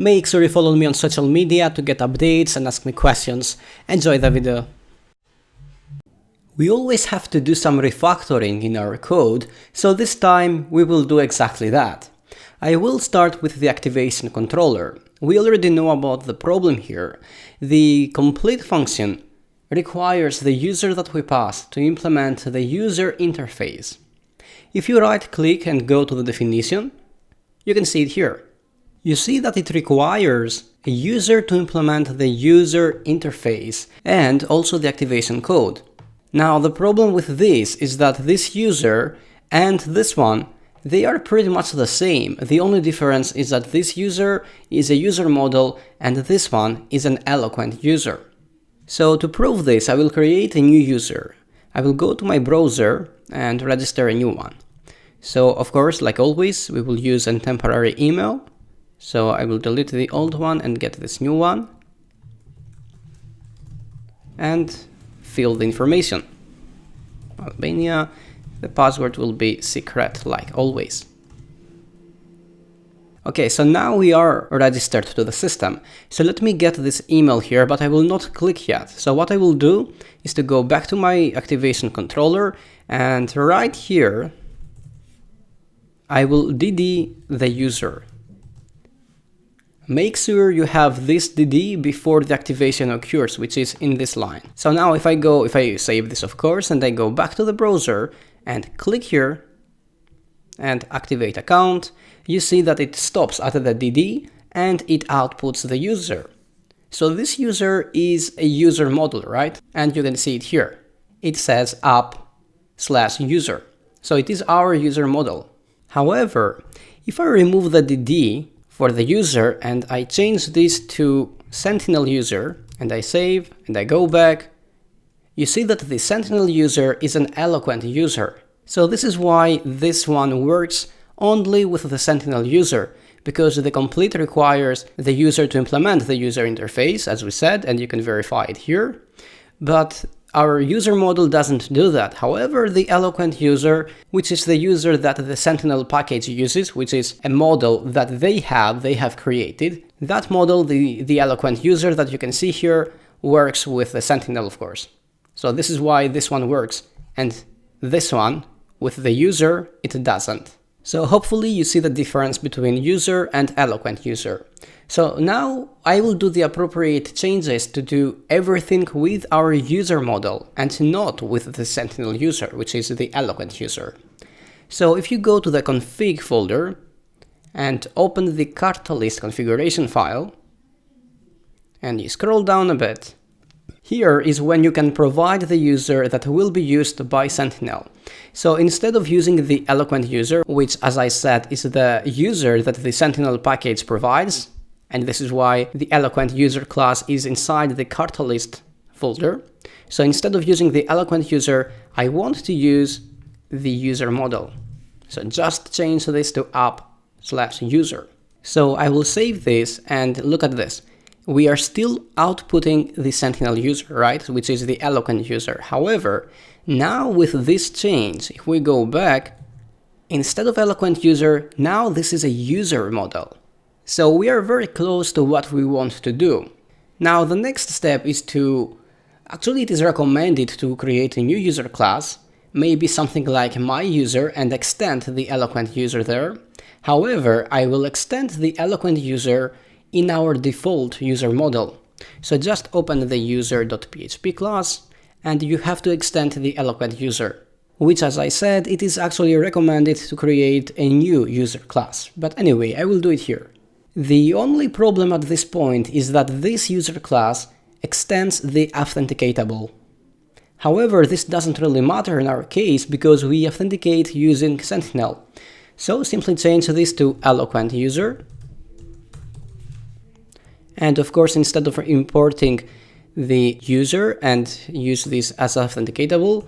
Make sure you follow me on social media to get updates and ask me questions. Enjoy the video. We always have to do some refactoring in our code, so this time we will do exactly that. I will start with the activation controller. We already know about the problem here. The complete function requires the user that we pass to implement the user interface. If you right-click and go to the definition, you can see it here. You see that it requires a user to implement the user interface and also the activation code. Now, the problem with this is that this user and this one, they are pretty much the same. The only difference is that this user is a user model and this one is an eloquent user. So to prove this, I will create a new user. I will go to my browser and register a new one. So of course, like always, we will use a temporary email. So I will delete the old one and get this new one. And fill the information. Albania, the password will be secret, like always. Okay, so now we are registered to the system. So let me get this email here, but I will not click yet. So what I will do is to go back to my activation controller, and right here, I will DD the user. Make sure you have this DD before the activation occurs, which is in this line. So now if I save this of course, and I go back to the browser and click here and activate account, you see that it stops at the DD and it outputs the user. So this user is a user model, right? And you can see it here. It says app/user. So it is our user model. However, if I remove the DD for the user and I change this to Sentinel user and I save and I go back, you see that the Sentinel user is an eloquent user. So this is why this one works only with the Sentinel user, because the complete requires the user to implement the user interface, as we said, and you can verify it here. But our user model doesn't do that. However, the eloquent user, which is the user that the Sentinel package uses, which is a model that they have created, that model, the eloquent user that you can see here, works with the Sentinel, of course. So this is why this one works, and this one, with the user, it doesn't. So hopefully you see the difference between user and eloquent user. So now I will do the appropriate changes to do everything with our user model and not with the Sentinel user, which is the eloquent user. So if you go to the config folder and open the Catalyst configuration file, and you scroll down a bit, here is when you can provide the user that will be used by Sentinel. So instead of using the eloquent user, which as I said is the user that the Sentinel package provides, and this is why the eloquent user class is inside the Catalyst folder. So instead of using the eloquent user, I want to use the user model. So just change this to app/user. So I will save this and look at this. We are still outputting the Sentinel user, right? Which is the eloquent user. However, now with this change, if we go back, instead of eloquent user, now this is a user model. So we are very close to what we want to do. Now the next step is actually it is recommended to create a new user class, maybe something like my user, and extend the eloquent user there. However, I will extend the eloquent user in our default user model. So just open the user.php class and you have to extend the eloquent user, which as I said, it is actually recommended to create a new user class. But anyway, I will do it here. The only problem at this point is that this user class extends the authenticatable. However, this doesn't really matter in our case because we authenticate using Sentinel. So simply change this to eloquent user. And of course, instead of importing the user and use this as authenticatable,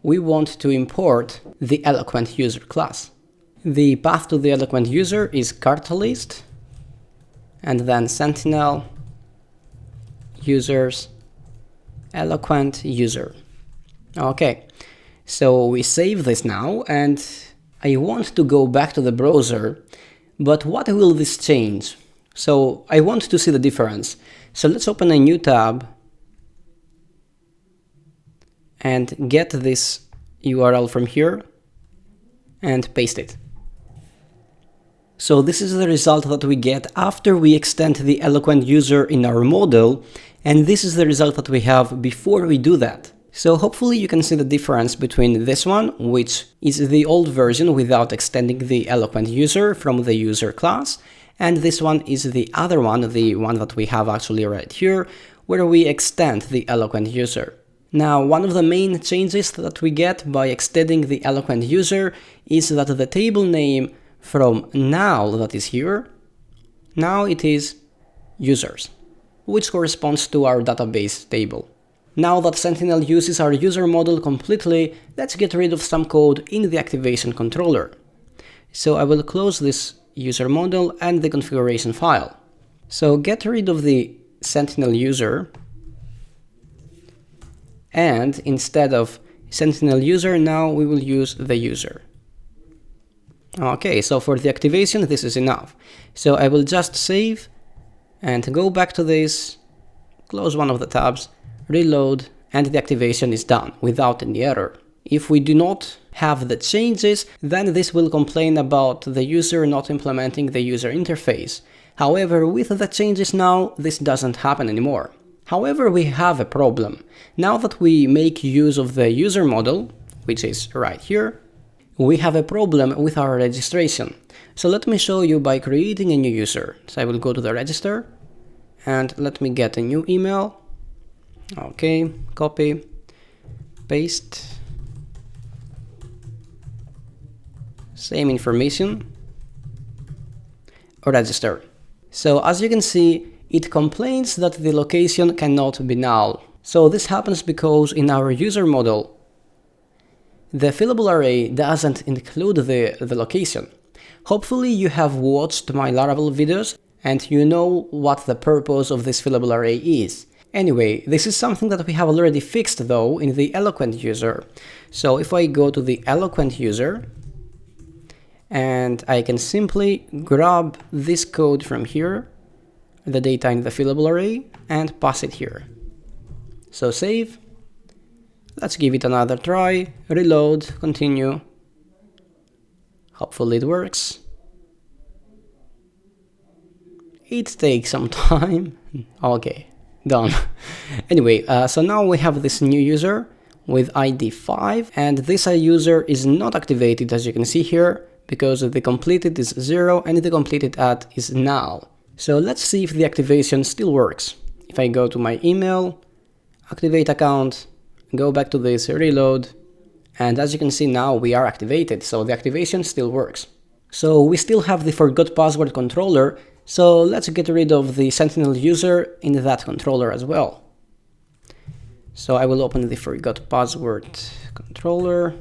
we want to import the eloquent user class. The path to the eloquent user is Catalyst, and then Sentinel, users, eloquent user. Okay, so we save this now, and I want to go back to the browser, but what will this change? So I want to see the difference. So let's open a new tab and get this URL from here and paste it. So this is the result that we get after we extend the eloquent user in our model, and this is the result that we have before we do that. So hopefully you can see the difference between this one, which is the old version without extending the eloquent user from the user class, and this one is the other one, the one that we have actually right here, where we extend the eloquent user. Now, one of the main changes that we get by extending the eloquent user is that the table name from now that is here, now it is users, which corresponds to our database table. Now that Sentinel uses our user model completely, let's get rid of some code in the activation controller. So I will close this user model and the configuration file. So get rid of the Sentinel user, and instead of Sentinel user, now we will use the user. Okay, so for the activation, this is enough. So I will just save and go back to this, close one of the tabs, reload, and the activation is done without any error. If we do not have the changes, then this will complain about the user not implementing the user interface. However, with the changes now, this doesn't happen anymore. However, we have a problem. Now that we make use of the user model, which is right here, we have a problem with our registration. So let me show you by creating a new user. So I will go to the register and let me get a new email. Okay, copy, paste, same information, register. So as you can see, it complains that the location cannot be null. So this happens because in our user model, the fillable array doesn't include the location. Hopefully you have watched my Laravel videos and you know what the purpose of this fillable array is. Anyway, this is something that we have already fixed though in the eloquent user. So if I go to the eloquent user, and I can simply grab this code from here, the data in the fillable array, and pass it here. So save. Let's give it another try, reload, continue. Hopefully it works. It takes some time. Okay, done. Anyway, so now we have this new user with ID 5, and this user is not activated, as you can see here, because the completed is 0 and the completed at is null. So let's see if the activation still works. If I go to my email, activate account, go back to this, reload, and as you can see now we are activated, so the activation still works. So we still have the forgot password controller, so let's get rid of the Sentinel user in that controller as well. So I will open the forgot password controller,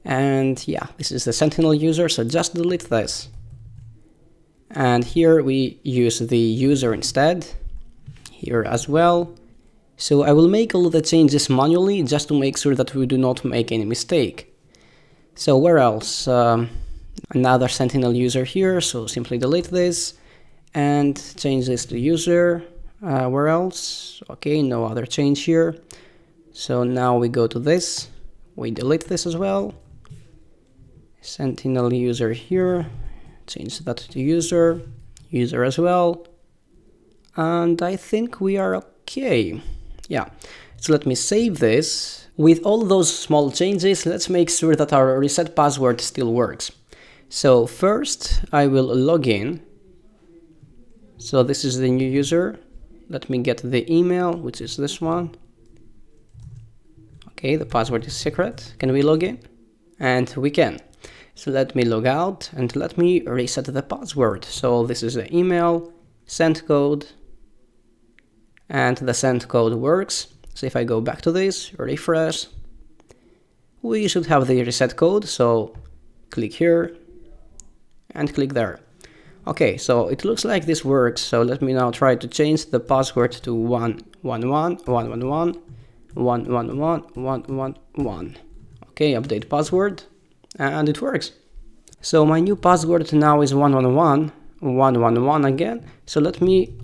and yeah, this is the Sentinel user, so just delete this. And here we use the user instead, here as well. So I will make all the changes manually just to make sure that we do not make any mistake. So where else? Another Sentinel user here, so simply delete this and change this to user. Where else? Okay, no other change here. So now we go to this, we delete this as well. Sentinel user here, change that to user, user as well. And I think we are okay. Yeah, so let me save this. With all those small changes, let's make sure that our reset password still works. So first I will log in. So this is the new user. Let me get the email, which is this one. Okay, the password is secret. Can we log in? And we can. So let me log out and let me reset the password. So this is the email, send code, and the send code works. So if I go back to this, refresh, we should have the reset code. So click here and click there. Okay, so it looks like this works. So let me now try to change the password to 111.111.111.111. Okay, update password, and it works. So my new password now is 111, 111 again. So let me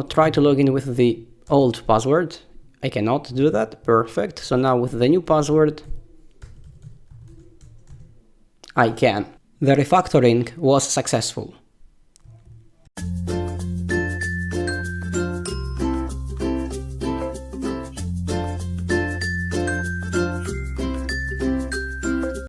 try to log in with the old password. I cannot do that. Perfect. So now with the new password, I can. The refactoring was successful.